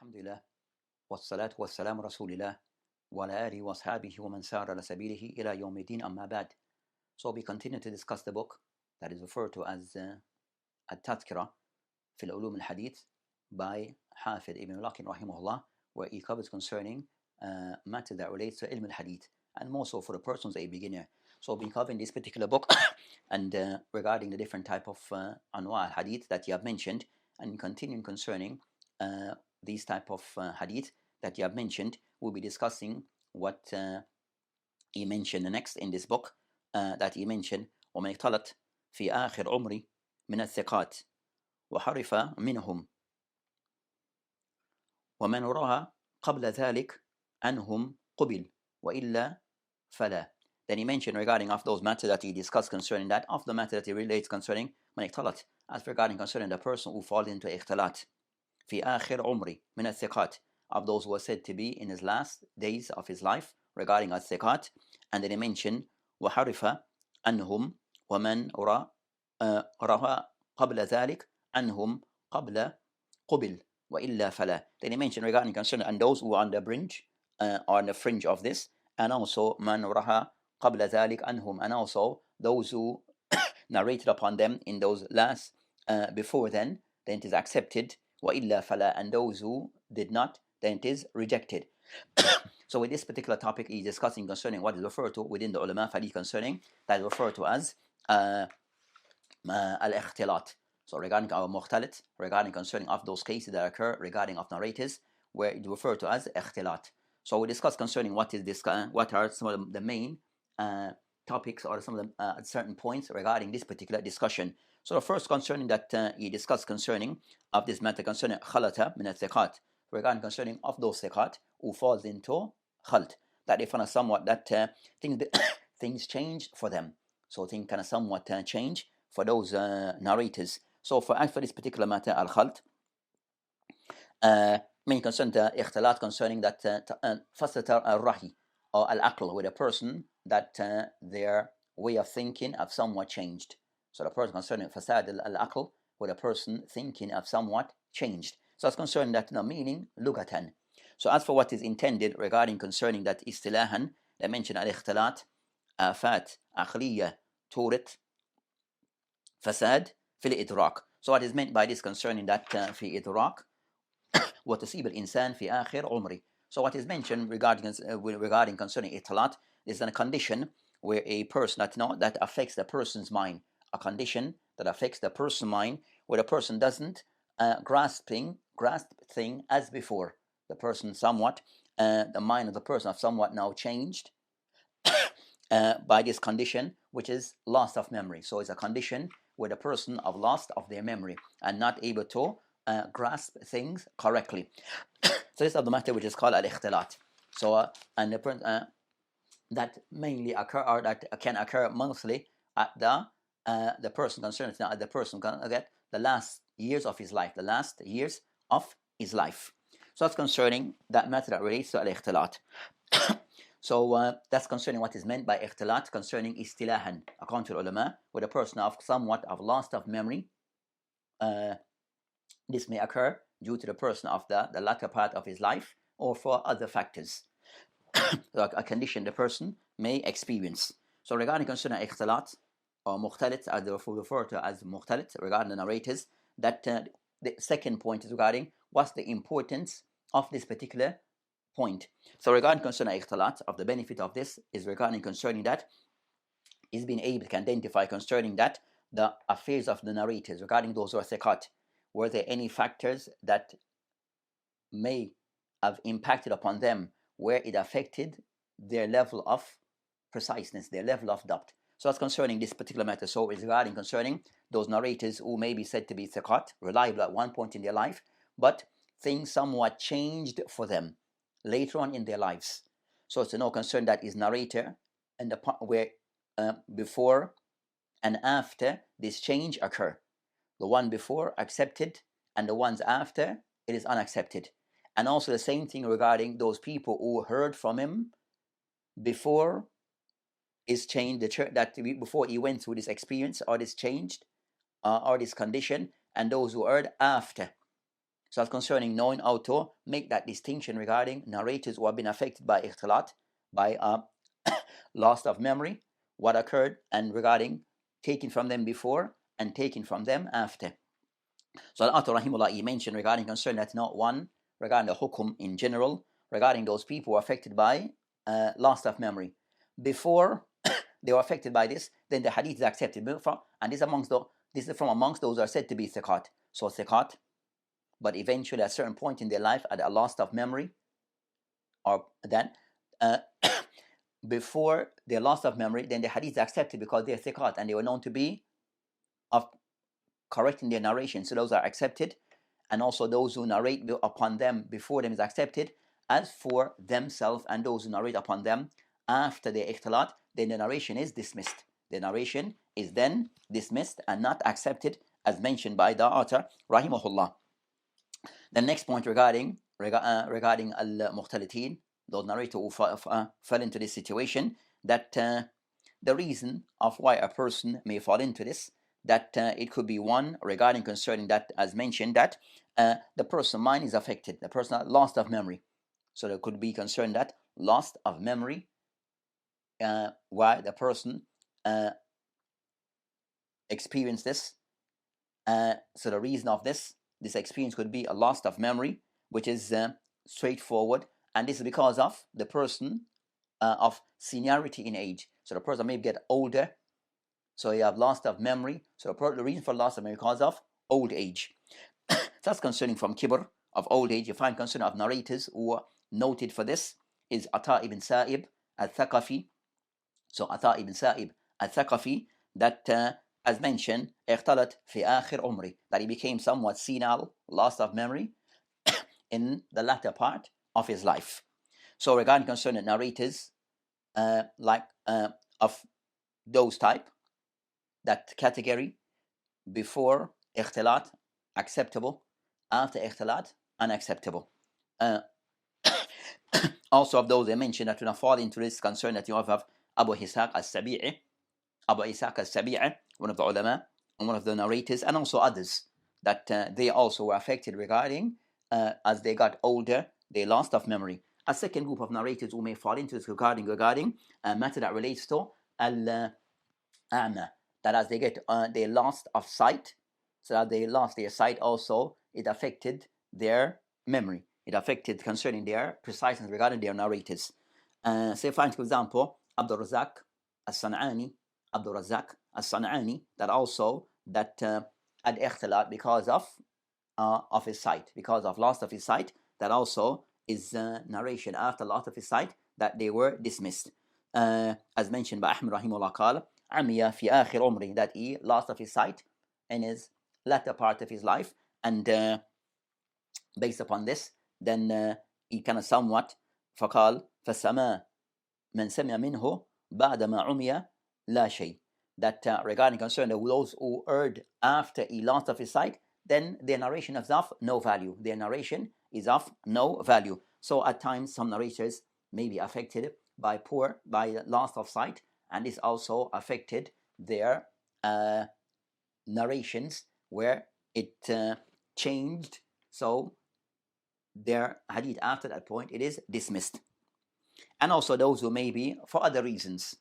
Alhamdulillah, wassalatu wassalamu rasulillah, wa ala alihi wa ashabihi wa man sara ala sabilihi ila yawmiddin amma ba'd. So we continue to discuss the book that is referred to as At-Tadhkira fi al-Ulum al-Hadith by Hafid ibn Lakin rahimahullah, where he covers concerning matter that relates to ilm al-Hadith, and more so for the person who's a beginner. So we'll be covering this particular book and regarding the different type of anwa al-Hadith that you have mentioned, and continuing concerning these type of hadith that you have mentioned, we'll be discussing what he mentioned next in this book, that he mentioned وَمَنْ اختلط في آخر عمري من الثقات وحرف منهم ومن رأى قبل ذلك عنهم قبل وإلا فلا. Then he mentioned regarding of those matters that he discussed concerning that, of the matter that he relates concerning من اختلط, as regarding concerning the person who falls into اختلاط في آخر عمري من الثقات, of those who are said to be in his last days of his life regarding الثقات. And then he mentioned وحرف عنهم ومن رأى قبل ذلك عنهم قبل قبل وإلا فلا. Then he mentioned regarding concerning and those who are on the fringe, on the fringe of this, and also من رأى قبل ذلك عنهم, and also those who narrated upon them in those last before then it is accepted, وإلا فلا, and those who did not, then it is rejected. So with this particular topic, he's discussing concerning what is referred to within the ulama hadith concerning that is referred to as al-ikhtilat. So regarding our mukhtalit, regarding concerning of those cases that occur regarding of narrators, where it is referred to as ikhtilat. So we discuss concerning what is this, what are some of the main topics or some of the certain points regarding this particular discussion. So the first concerning that he discussed concerning of this matter concerning khalata min al-thiqat, regarding concerning of those thiqat who falls into khalt, that they find somewhat that things change for them. So things kind of somewhat change for those narrators. So for this particular matter, al-khalt, main concern the ikhtilat concerning that fasata al-rahi or al-aql, with a person that their way of thinking have somewhat changed. So the person concerning fasad al-aql, with a person thinking of somewhat changed. So it's concerning that meaning lugatan. So as for what is intended regarding concerning that istilahan, they mention al-ikhtilat afat aqliya turit fasad fil idrak. So what is meant by this concerning that fi idrak wa tusib al-insan fi akhir umri. So what is mentioned regarding concerning ikhtilat is a condition where a person that affects the person's mind, a condition that affects the person's mind, where the person doesn't grasp thing as before. The person somewhat, the mind of the person have somewhat now changed by this condition, which is loss of memory. So it's a condition where the person have lost of their memory and not able to grasp things correctly. So this is the matter which is called al-ikhtilat. So and that mainly occur, or that can occur mostly at the person concerned, at the person can get the last years of his life, So that's concerning that matter that relates to al-ikhtilat. So that's concerning what is meant by ikhtilat concerning istilahan, according to ulama, with a person of somewhat of loss of memory. This may occur due to the person of the latter part of his life, or for other factors, like a condition the person may experience. So regarding concerning ikhtilat or mukhtalit, as they refer to as mukhtalit, regarding the narrators, that the second point is regarding what's the importance of this particular point. So regarding concerning ikhtilat, of the benefit of this is regarding concerning that is being able to identify concerning that the affairs of the narrators, regarding those who are thiqat, were there any factors that may have impacted upon them where it affected their level of preciseness, their level of doubt. So that's concerning this particular matter. So it's regarding concerning those narrators who may be said to be thiqat, reliable at one point in their life, but things somewhat changed for them later on in their lives. So it's no concern that is narrator and the part where before and after this change occur. The one before accepted, and the ones after it is unaccepted. And also the same thing regarding those people who heard from him before is changed, the church that before he went through this experience or this changed or this condition, and those who heard after. So that's concerning knowing how to make that distinction regarding narrators who have been affected by ikhtilat, by loss of memory, what occurred, and regarding taking from them before and taking from them after. So Al-Author Rahimullah, he mentioned regarding concern that not one, regarding the hukum in general, regarding those people who are affected by loss of memory. Before they were affected by this, then the hadith is accepted. And this is from amongst those who are said to be thiqat. So thiqat, but eventually at a certain point in their life, at a loss of memory, or then before their loss of memory, then the hadith is accepted because they're thiqat and they were known to be of correct in their narration. So those are accepted, and also those who narrate upon them before them is accepted. As for themselves and those who narrate upon them after their ikhtilat, then the narration is dismissed. The narration is then dismissed and not accepted, as mentioned by the author rahimahullah. The next point regarding al-Mortality, those narrators who fell into this situation, that the reason of why a person may fall into this, that it could be one regarding concerning that, as mentioned, that the person's mind is affected, the person lost of memory. So there could be concern that loss of memory, why the person experienced this. So the reason of this experience could be a loss of memory, which is straightforward, and this is because of the person of seniority in age. So the person may get older, so you have loss of memory. So the reason for loss of memory because of old age. So that's concerning from kibr, of old age. You find concern of narrators who are noted for this is Ata ibn Sa'ib al-Thaqafi. So Ata ibn Sa'ib al-Thaqafi, that as mentioned, اختلط في آخر عمره, that he became somewhat senile, loss of memory in the latter part of his life. So regarding concerning narrators, of those type, that category, before ikhtilat, acceptable, after ikhtilat, unacceptable. Also of those I mentioned that do not fall into this concern, that you have Abu Ishaq al-Sabi'i, one of the ulama and one of the narrators, and also others, that they also were affected regarding as they got older, they lost of memory. A second group of narrators who may fall into this regarding a matter that relates to al-a'ma, that as they get they lost of sight, so that they lost their sight also, it affected their memory. It affected concerning their preciseness regarding their narrators. Say, for example, Abdul Razak al-San'ani, that also that had ikhtilat because of his sight, because of loss of his sight, that also is narration after loss of his sight, that they were dismissed. As mentioned by Ahmad rahimahullah qala, amiya fi akhir umri, that he lost of his sight in his latter part of his life, and based upon this, then he kind of somewhat فقال فسما من سمع منه بعد ما عمي لا شيء, that regarding concern those who heard after he lost of his sight, then their narration is of no value. Their narration is of no value. So at times some narrators may be affected by loss of sight, and this also affected their narrations where it changed. So their hadith after that point, it is dismissed. And also those who may be for other reasons.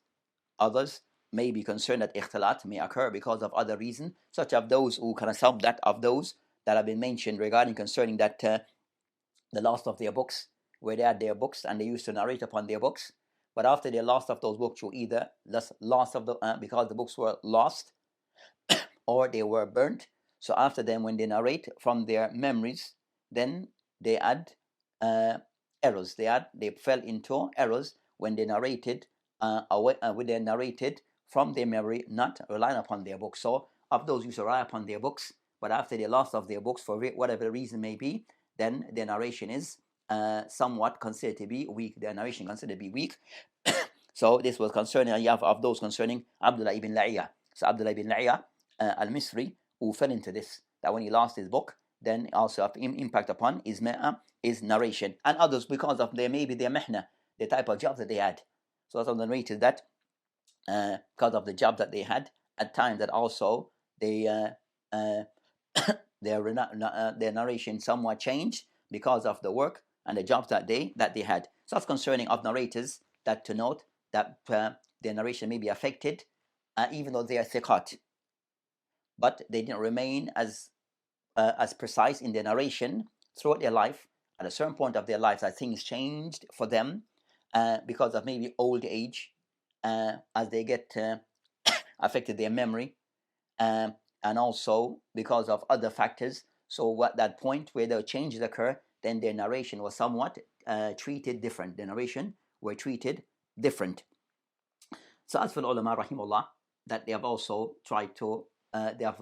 Others may be concerned that ikhtilat may occur because of other reasons, such as those who kind of some that of those that have been mentioned regarding concerning that the loss of their books, where they had their books and they used to narrate upon their books, but after the loss of those books, you either loss of the because the books were lost or they were burnt. So after them, when they narrate from their memories, then they had errors. They fell into errors when they narrated when they narrated from their memory, not relying upon their books. So of those who used to rely upon their books, but after the loss of their books, for whatever reason may be, then their narration is somewhat considered to be weak. Their narration considered to be weak. So this was concerning of those concerning Abdullah ibn La'iya. So Abdullah ibn La'iya al-Misri, who fell into this, that when he lost his book, then also have impact upon his narration, and others because of maybe their mihna, the type of job that they had. So some of the narrators that because of the job that they had at times, that also they their narration somewhat changed because of the work and the jobs that they had. So it's concerning of narrators that to note that their narration may be affected, even though they are thiqat, but they didn't remain as precise in their narration throughout their life. At a certain point of their lives, that things changed for them because of maybe old age, as they get affected their memory, and also because of other factors. So at that point where the changes occur, then their narration was somewhat treated different. The narration were treated different. So as for the ulama rahimullah, that they have also tried to they have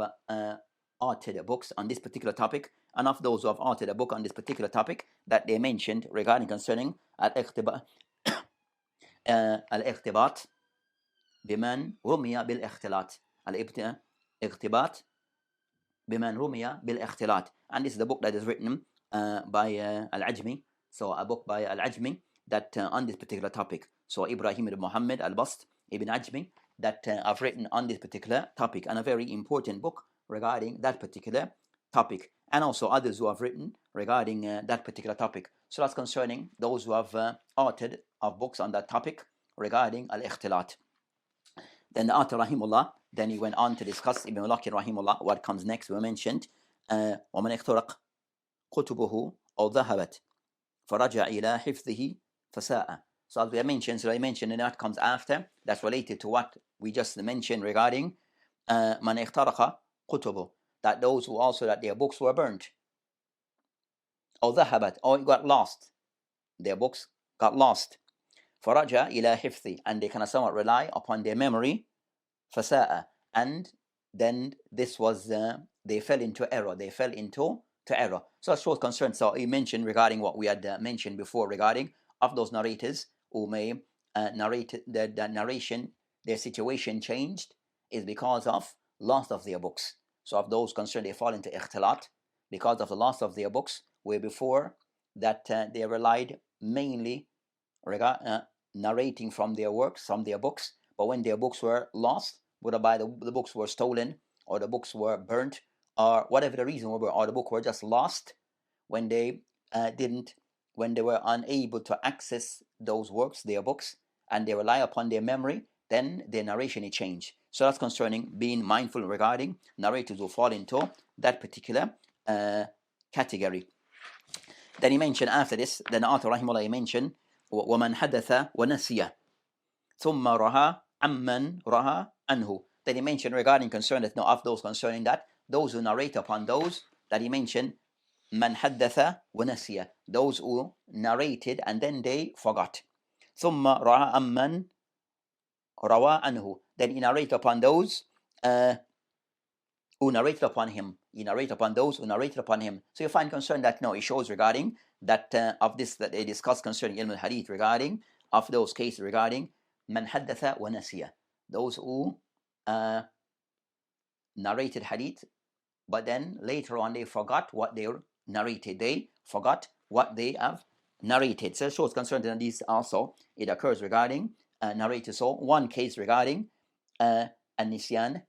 authored books on this particular topic, and of those who have authored a book on this particular topic that they mentioned regarding concerning al-iqtibat biman rumiya bil-ikhtilat, al-iqtibat biman rumiya bil-ikhtilat, and this is the book that is written by Al-Ajmi, so a book by Al-Ajmi that on this particular topic. So Ibrahim ibn Muhammad al-Bast ibn Ajmi that I've written on this particular topic, and a very important book regarding that particular topic, and also others who have written regarding that particular topic. So that's concerning those who have authored of books on that topic regarding al-ikhtilat. Then the author rahimullah, then he went on to discuss, Ibn Mulaqin rahimullah, what comes next. We mentioned وَمَنْ اخترق كتبه أو ذهبت فرجع إلى حفظه فساء. So as we mentioned, and that comes after, that's related to what we just mentioned regarding من اخترق كتبه, that those who also that their books were burnt, أو ذهبت, or got lost, their books got lost, فرجع إلى حفظه, and they can somewhat rely upon their memory, فساء, and then this was they fell into error. Error. So that's what concerned. So he mentioned regarding what we had mentioned before regarding of those narrators who may narrate the narration, their situation changed is because of loss of their books. So of those concerned, they fall into ikhtilat because of the loss of their books, where before that they relied mainly narrating from their works, from their books. But when their books were lost, whether by the books were stolen or the books were burnt or whatever the reason were, or the book were just lost, when they were unable to access those works, their books, and they rely upon their memory, then their narration is changed. So that's concerning being mindful regarding narrators who fall into that particular category. Then he mentioned after this, then the author rahimahullah, he mentioned وَمَنْ حَدَثَ وَنَسِيَ ثُمَّ رَهَا عَمَّنْ رَهَا anhu. Then he mentioned regarding concern that of those concerning that those who narrate upon those that he mentioned man haddatha wa nasiya, those who narrated and then they forgot. Thumma ra'a amman rawa anhu, then he narrated upon those who narrated upon him. He narrated upon those who narrated upon him. So you find concern that no, it shows regarding that of this that they discuss concerning ilm al-hadith regarding of those cases regarding man haddatha wa nasiya, those who narrated hadith, but then later on they forgot what they narrated. They forgot what they have narrated. So it shows concern that these also, it occurs regarding narrators. So one case regarding An-Nisyan,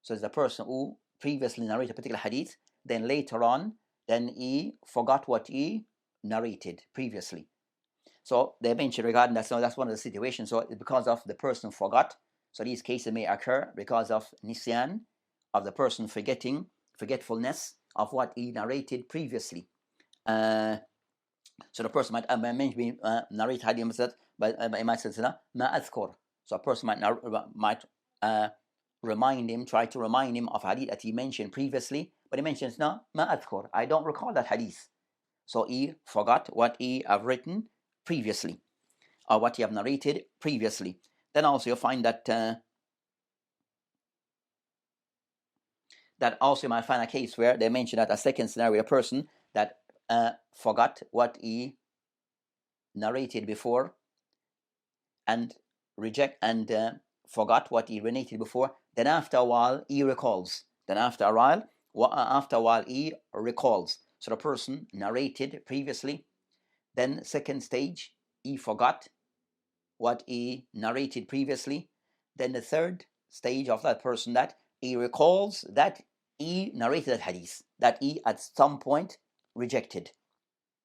so it's the person who previously narrated a particular hadith, then later on, then he forgot what he narrated previously. So they mentioned regarding that, so that's one of the situations. So because of the person forgot, so these cases may occur because of nisyan, of the person forgetfulness of what he narrated previously. So the person might narrate hadith, but he might say, ma adhkur. So a person might try to remind him of hadith that he mentioned previously, but he mentions, no, ma adhkur, I don't recall that hadith. So he forgot what he have written previously, or what he have narrated previously. Then also you'll find that that also you might find a case where they mention that a second scenario, a person that forgot what he narrated before and forgot what he narrated before. Then after a while he recalls. After a while he recalls. So the person narrated previously. Then second stage, he forgot what he narrated previously. Then the third stage of that person that he recalls that he narrated a hadith that he at some point rejected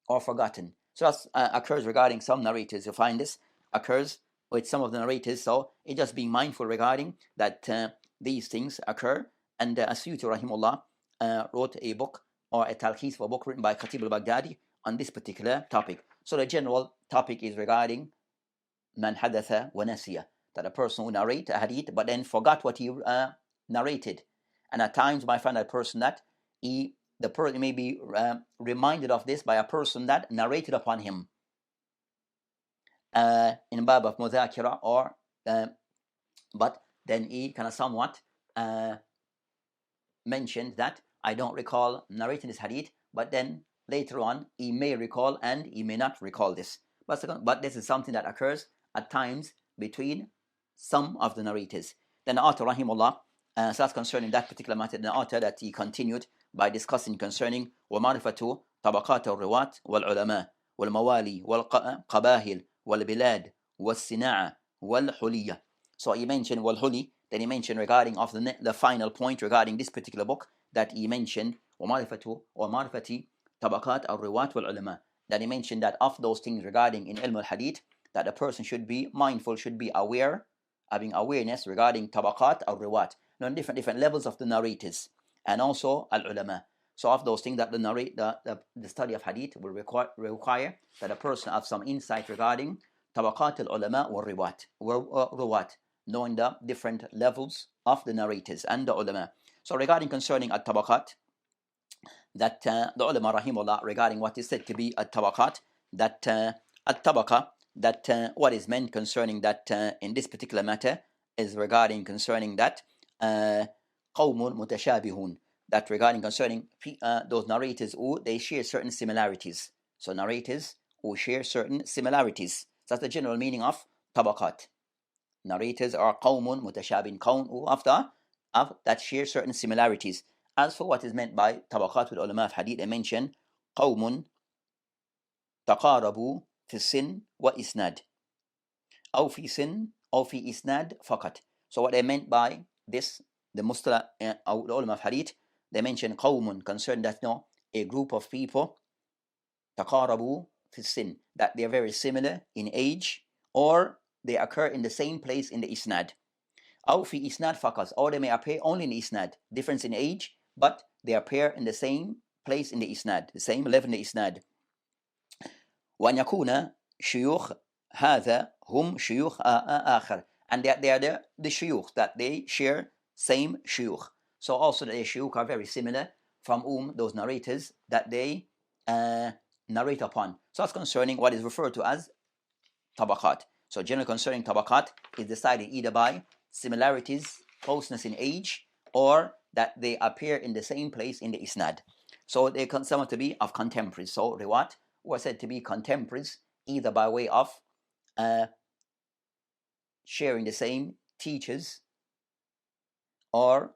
or forgotten. So that occurs regarding some narrators. You find this occurs with some of the narrators. So it just being mindful regarding that these things occur. And As-Suyuti rahimullah wrote a book or a talkhis for a book written by Khatib al-Baghdadi on this particular topic. So the general topic is regarding man hadatha wa nasiya, that a person who narrate a hadith but then forgot what he narrated. And at times you might find that person that the person may be reminded of this by a person that narrated upon him in bab of mudhakira, or but then he kind of somewhat mentioned that I don't recall narrating this hadith, but then later on he may recall and he may not recall this. But this is something that occurs at times between some of the narrators. Then the author rahimullah, so that's concerning that particular matter. The author that he continued by discussing concerning ومعرفة طبقات الرواة والعلماء والموالي والقباهل والبلاد والصناعة والحلية. So he mentioned والحلي, then he mentioned regarding of the final point regarding this particular book that he mentioned ومعرفة طبقات الرواة والعلماء, that he mentioned that of those things regarding in ilm al-hadith that a person should be mindful, should be aware, having awareness regarding tabaqat al-riwat, different levels of the narrators, and also al-ulama. So of those things that the study of hadith will require that a person have some insight regarding tabaqat al-ulama wa riwat, knowing the different levels of the narrators and the ulama. So regarding concerning at-tabaqat, that the ulama rahimullah regarding what is said to be at-tabaqat, that at-tabaqa, that what is meant concerning that in this particular matter is regarding concerning that qawmun mutashabihun, that regarding concerning those narrators who they share certain similarities. So narrators who share certain similarities. So that's the general meaning of tabaqat. Narrators are qawmun mutashabin, qawm who after that share certain similarities. As for what is meant by tabaqat with ulama of hadith, they mention qawmun taqarabu في السن وإسناد أو في سن أو في إسناد فقط. So what they meant by this, the mustalah or the ulama of hadith, they mention قوم concerned that a group of people تقاربوا في السن, that they are very similar in age or they occur in the same place in the isnad. أو في إسناد فقط, or they may appear only in the isnad, difference in age, but they appear in the same place in the isnad, the same level in the isnad. وأن يكون شيوخ هذا هم شيوخ آخر, and that they are the shuyukh, that they share same shuyukh. So also the shuyukh are very similar from whom those narrators that they narrate upon. So that's concerning what is referred to as tabaqat. So generally concerning tabaqat is decided either by similarities, closeness in age, or that they appear in the same place in the isnad. So they consider to be of contemporaries. So riwat were said to be contemporaries either by way of sharing the same teachers or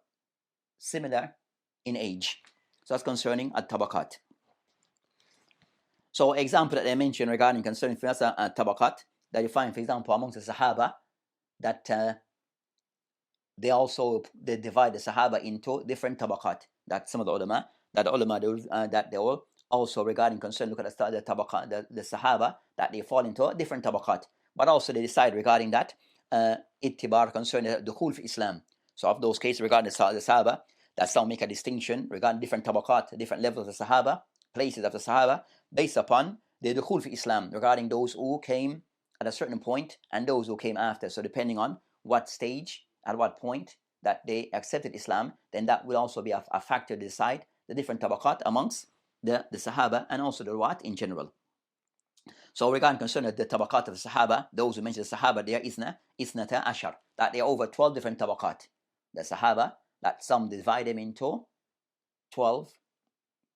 similar in age. So that's concerning at-tabaqat. So example that I mentioned regarding concerning at-tabaqat, that you find, for example, amongst the Sahaba, that they divide the Sahaba into different tabaqat. That some of the ulama, that they will also regarding concern, look at the tabaqat, the Sahaba, that they fall into different tabaqat. But also they decide regarding that ittibar concerning the dukhul fi Islam. So of those cases regarding the Sahaba, that some make a distinction regarding different tabaqat, different levels of the Sahaba, places of the Sahaba, based upon the dukhul fi Islam, regarding those who came at a certain point and those who came after. So depending on what stage, at what point that they accepted Islam, then that will also be a factor to decide the different tabaqat amongst the Sahaba and also the Ruwat in general. So regarding concerning the tabaqat of the Sahaba, those who mention the Sahaba, they are isnata ashar, that they are over 12 different tabaqat. The Sahaba, that some divide them into 12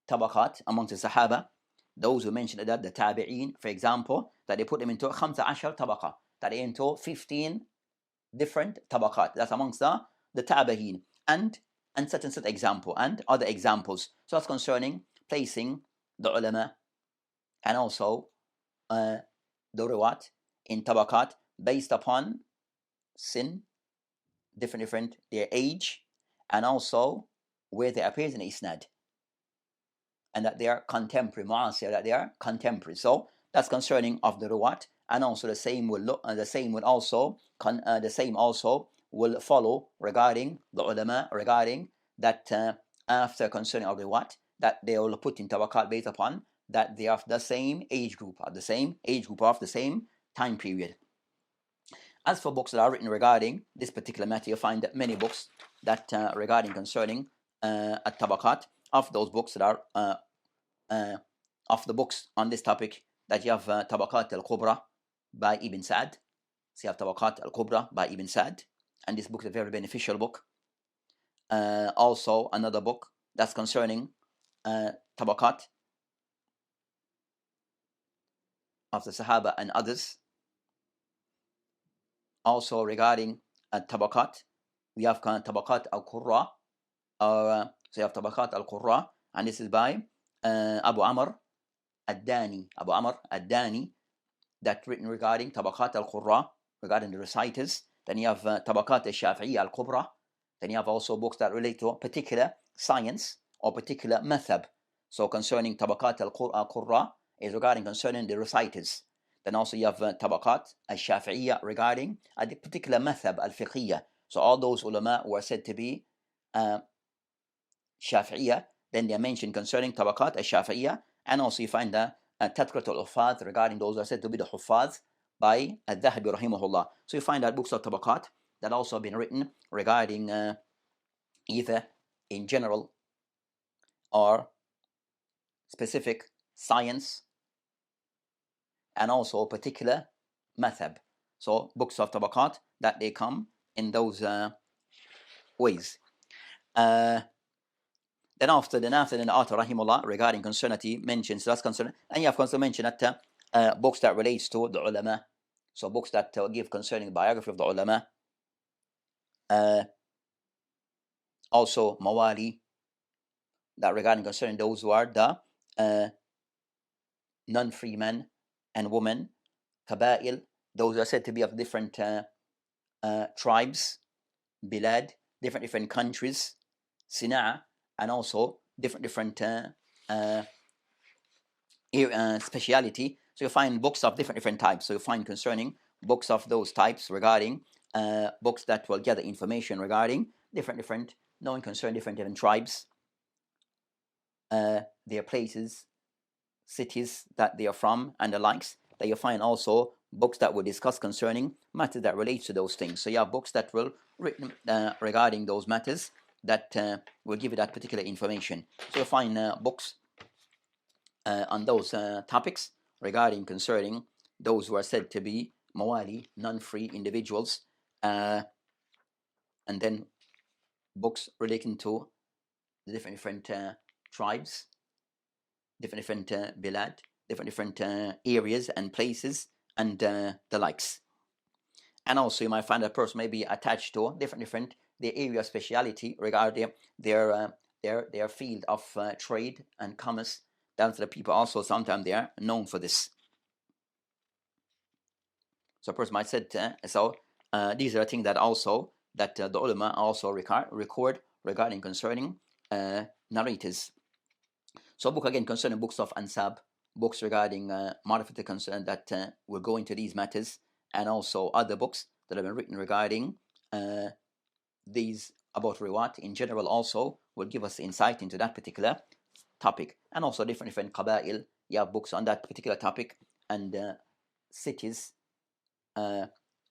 tabaqat amongst the Sahaba. Those who mention that the Tabi'een, for example, that they put them into 15 tabaqa, that they into 15 different tabaqat. That's amongst the Tabi'een, and such and such example, and other examples. So that's concerning placing the ulama and also the ruwat in tabaqat based upon sin, different their age, and also where they appear in Isnad, and that they are contemporary, mu'asir, that they are contemporary. So that's concerning of the ruwat, and also the same will follow regarding the ulama, regarding that after concerning of the ruwat, that they will put in tabaqat based upon that they are the same age group, of the same time period. As for books that are written regarding this particular matter, you find that many books that regarding concerning at-tabaqat. Of those books that are of the books on this topic, that you have Tabaqat al-Kubra by Ibn Sa'd. So you have Tabaqat al-Kubra by Ibn Sa'd, and this book is a very beneficial book. Also another book that's concerning Tabaqat of the Sahaba and others. Also regarding Tabaqat, we have Tabaqat al-Qurra, so you have Tabaqat al-Qurra, and this is by Abu Amr Ad-Dani, that written regarding Tabaqat al-Qurra, regarding the reciters. Then you have Tabaqat al-Shafi'i al-Kubra. Then you have also books that relate to a particular science or particular madhab. So concerning Tabaqat al-Qurra is regarding concerning the reciters. Then also you have Tabaqat al-Shafi'iyya regarding a particular madhab al-fiqhiyya. So all those ulama who are said to be Shafi'iyya, then they are mentioned concerning Tabaqat al-Shafi'iyya. And also you find the Tadhkirat al-Huffaz regarding those who are said to be the Huffaz by Al-Dhahabi rahimahullah. So you find that books of Tabaqat that also have been written regarding either in general or specific science and also particular madhab. So books of Tabaqat that they come in those ways. Then after the author rahimullah regarding concernity mentions, so that's concern, and you have also mentioned that books that relates to the ulama, so books that give concerning biography of the ulama, also mawali, that regarding concerning those who are the non-free men and women, qaba'il, those who are said to be of different tribes, bilad, different countries, sina'a, and also different speciality. So you find books of different types. So you find concerning books of those types regarding books that will gather information regarding different knowing concerning different tribes, their places, cities that they are from, and the likes. That you find also books that will discuss concerning matters that relates to those things. So you have books that will written regarding those matters that will give you that particular information. So you'll find books on those topics regarding concerning those who are said to be mawali, non-free individuals, and then books relating to the different tribes, different bilad, different areas and places, and the likes. And also you might find a person may be attached to different the area of speciality regarding their field of trade and commerce. Down to the people also sometimes they are known for this. So a person might say, these are things that also that the ulama also record regarding concerning narrators. So book again concerning books of ansab, books regarding marifat concern that will go into these matters, and also other books that have been written regarding these about riwat in general also will give us insight into that particular topic. And also different qaba'il, you have books on that particular topic, and cities,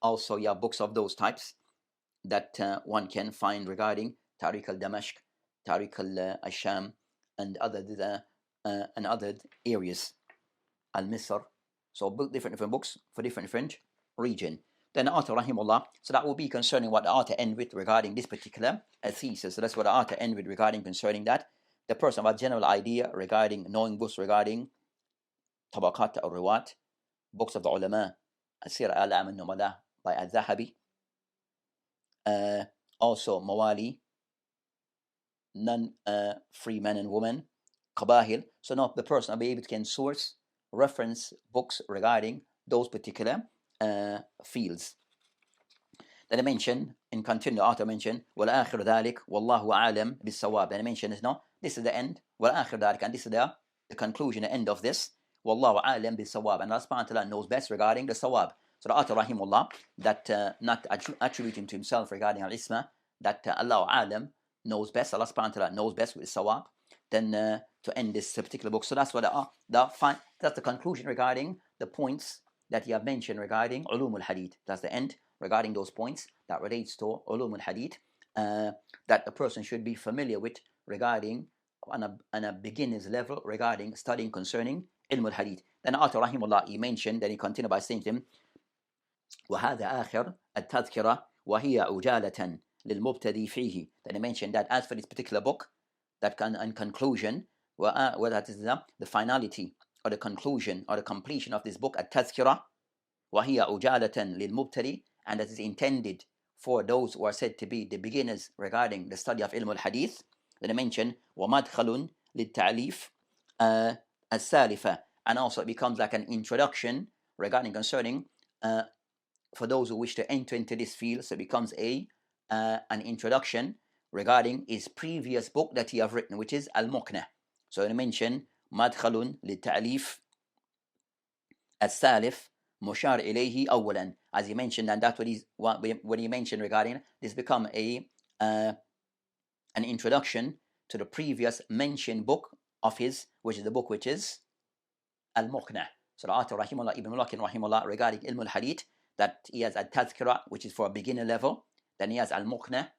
also you have books of those types that one can find regarding Tariq al-Damashq, Tariq al-Sham, and other areas, al-Misr. So different books for different region. Then the author rahimullah, so that will be concerning what the author end with regarding this particular thesis. So that's what the author end with regarding concerning that. The person have a general idea regarding knowing books regarding tabaqat or riwat, books of the ulama, Asir al-A'lam al-Numala by Al-Dhahabi, also mawali, non-free men and women, qabahil. So now the person will be able to can source reference books regarding those particular fields. That I mentioned in continue, the author mentioned, وَالْآخِرُ ذَلِكَ وَاللَّهُ أَعْلَمْ بِالصَّوَابِ. And he mentioned, no, this is the end. وَالْآخِرُ ذَلِكَ, and this is the conclusion, the end of this. وَاللَّهُ أَعْلَمْ بِالصَّوَابِ. And Allah subhanahu wa ta'ala knows best regarding the sawab. So the author, rahimullah, that not attributing to himself regarding al-isma, that Allah A'lam knows best, Allah subhanahu wa ta'ala knows best with sawab, then to end this particular book. So that's what that's the conclusion regarding the points that he have mentioned regarding ulum al-hadith. That's the end regarding those points that relates to ulum al-hadith, that a person should be familiar with regarding on a beginner's level regarding studying concerning ilm al-hadith. Then author rahimullah, he mentioned, then he continued by saying to him, وهذا آخر التذكرة وهي عجالة للمبتدئ فيه. Then he mentioned that as for this particular book, that can in conclusion, that is the finality or the conclusion or the completion of this book, التذكرة وهي عجالة للمبتدئ, and that is intended for those who are said to be the beginners regarding the study of ilm al-hadith. Then he mentioned ومدخل للتعليف السالفة, and also it becomes like an introduction regarding concerning for those who wish to enter into this field. So it becomes an introduction regarding his previous book that he have written, which is Al-Muqna. So he mentioned مدخل للتعليف السالف مشار إليه أولا, as he mentioned, and that's what he mentioned regarding this become an introduction to the previous mentioned book of his, which is the book which is Al-Muqna. So the author rahimullah ibn Mulakin rahimullah regarding ilm al-hadith, that he has At-Tadhkira, which is for a beginner level, then he has Al-Muqna,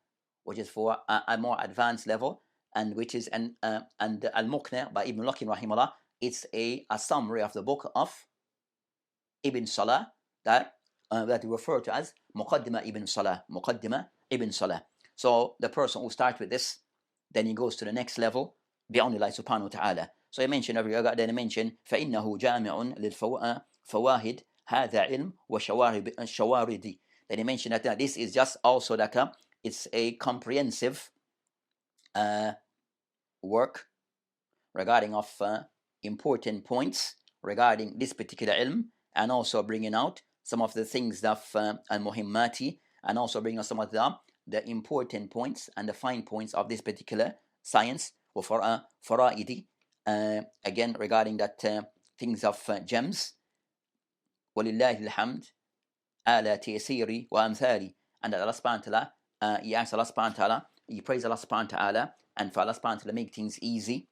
which is for a more advanced level, and which is and Al-Muqna by Ibn Mulakin rahimullah, it's a summary of the book of Ibn Salah that we refer to as Muqaddimah Ibn Salah. Muqaddimah Ibn Salah. So the person who starts with this, then he goes to the next level, bi'awnillahi subhanahu wa ta'ala. So he mentioned then he mentioned فَإِنَّهُ جَامِعٌ لِلْفَوَاهِدِ هَذَا عِلْمٌ وَشَوَارِدِ. Then he mentioned that this is just also like it's a comprehensive work regarding of important points regarding this particular ilm, and also bringing out some of the things of al-muhimmati, and also bringing out some of the important points and the fine points of this particular science, or fara'idi, again regarding that things of gems. وَلِلَّهِ الْحَمْدِ عَلَى تَيْسِيرِ وَأَمْثَالِ. And that Allah subhanahu wa ta'ala, he asks Allah subhanahu wa ta'ala, he prays Allah subhanahu wa ta'ala, and for Allah subhanahu wa ta'ala make things easy.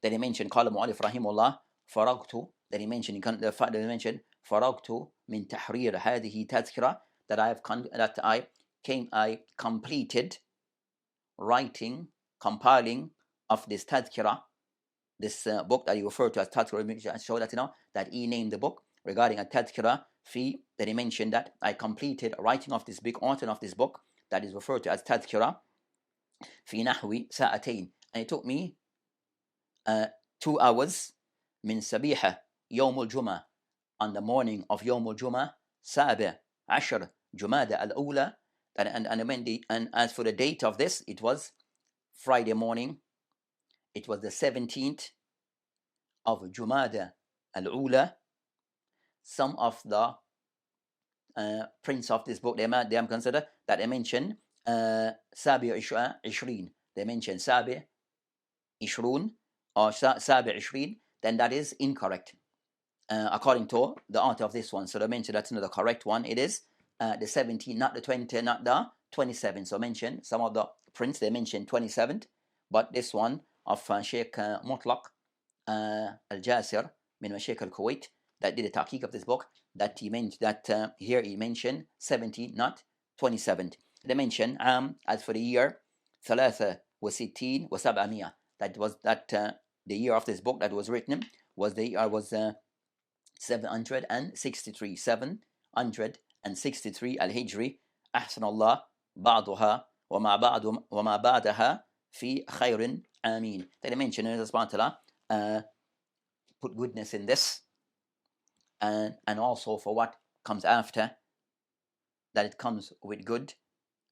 Then he mentioned قال المؤلف رحمه الله فرغت. Then he mentioned فرغت من تحرير هذه تذكرة, that I completed writing, compiling of this tadhkira, this book that he referred to as tadhkira. Show that that he named the book regarding a tadhkira fi. That he mentioned that I completed writing of this book, author of this book that is referred to as tadhkira fi nahwi sa'atayn, and it took me 2 hours من سبيحة يوم الجمعة, on the morning of يوم الجمعة سابع عشر جمادى الأولى. And as for the date of this, it was Friday morning. It was the 17th of Jumada al-Ula. Some of the prints of this book, they have considered that they mention Sabi Ishrin. They mention Sabi Ishrun or Sabi Ishrin. Then that is incorrect according to the author of this one. So they mention that's the correct one. It is the 17th, not the 20, not the 27th. So mention some of the prints, they mention 27th, but this one of Sheikh Mutlaq Al-Jasir min Sheikh Al-Kuwait, that did the tahqiq of this book, that he mentioned that here he mentioned 17, not 27th. They mention as for the year 63 و700, that was the year of this book that was written was the year was 763 al-Hijri. أحسن الله بعضها وما بعدها في خير آمين. They mention Allah subhanahu wa ta'ala put goodness in this, and also for what comes after, that it comes with good.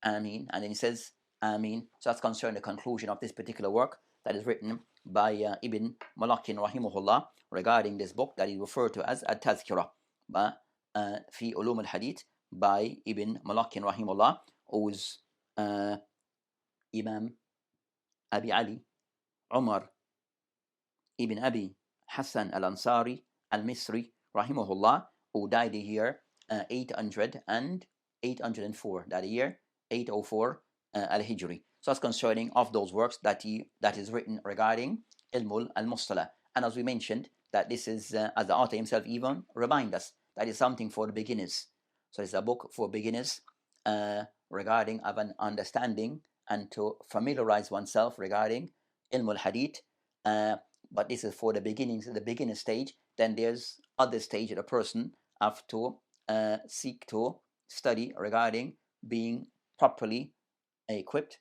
Ameen. And then he says Ameen. So that's concerning the conclusion of this particular work that is written by Ibn Mulakin rahimahullah regarding this book that he referred to as At-Tadhkira fi ulum al-hadith by Ibn Mulakin rahimahullah. who's Imam Abi Ali Umar ibn Abi Hassan al-Ansari al-Misri rahimahullah, who died the year 804, that year 804 al-Hijri. So that's concerning of those works that is written regarding Ilmul al-Mustalah. And as we mentioned, that this is, as the author himself even remind us, that is something for the beginners. So it's a book for beginners regarding of an understanding and to familiarize oneself regarding Ilmul Hadith. But this is for the beginning stage. Then there's other stage that a person have to seek to study regarding being properly equipped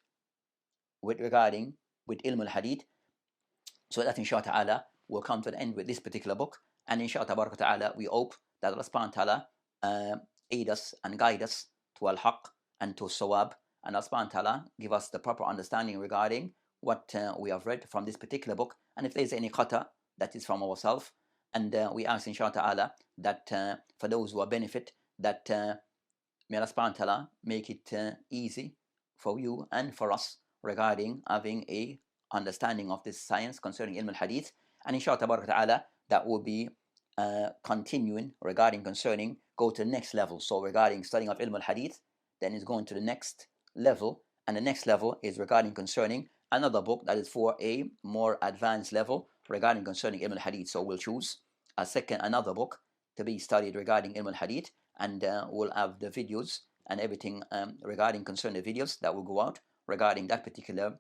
with Ilm al-Hadith. So that inshallah ta'ala will come to an end with this particular book. And inshallah ta'ala we hope that Allah subhanahu wa ta'ala aid us and guide us to al-haq and to sawab. And Allah subhanahu wa ta'ala give us the proper understanding regarding what we have read from this particular book. And if there's any khata, that is from ourselves. And we ask inshallah ta'ala that for those who are benefit, that may Allah subhanahu wa ta'ala make it easy for you and for us regarding having a understanding of this science concerning Ilm al-Hadith. And inshallah ta'ala that will be continuing regarding concerning go to the next level. So regarding studying of Ilm al-Hadith, then it's going to the next level. And the next level is regarding concerning another book that is for a more advanced level regarding concerning Ilm al-Hadith. So we'll choose another book to be studied regarding Ilm al-Hadith, and we'll have the videos and everything regarding concerning the videos that will go out regarding that particular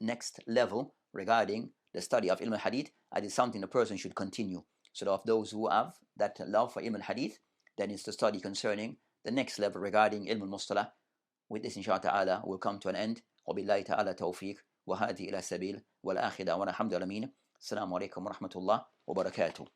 next level regarding the study of Ilm al-Hadith. That is something the person should continue. So of those who have that love for Ilm al-Hadith, then it's to study concerning the next level regarding Ilm al-Mustalah. With this inshallah ta'ala will come to an end. وبالله تعالى توفيق وهذه إلى سبيل والآخر دعوانا الحمد لله. السلام عليكم ورحمة الله وبركاته.